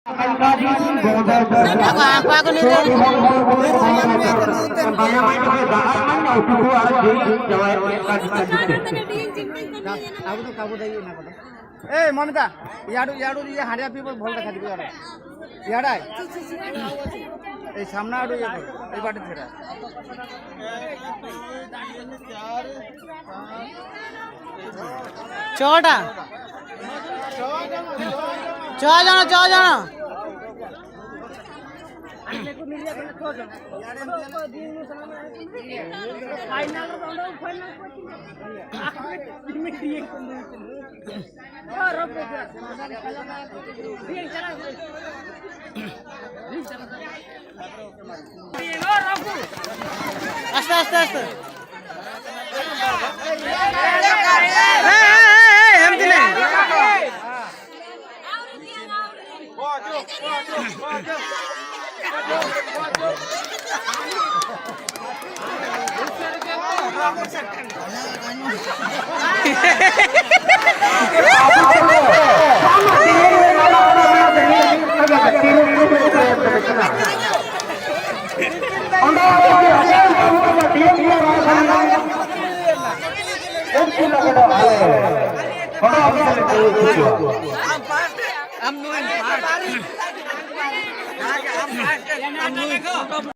aku nih ए ममिता याडू याडू ये हाड़िया people भल देखा दिबी यार याडा ए सामना आडू ये ए बाटे फेरा चौटा चौ जाना আস্তে আস্তে আস্তে এমনি না I'm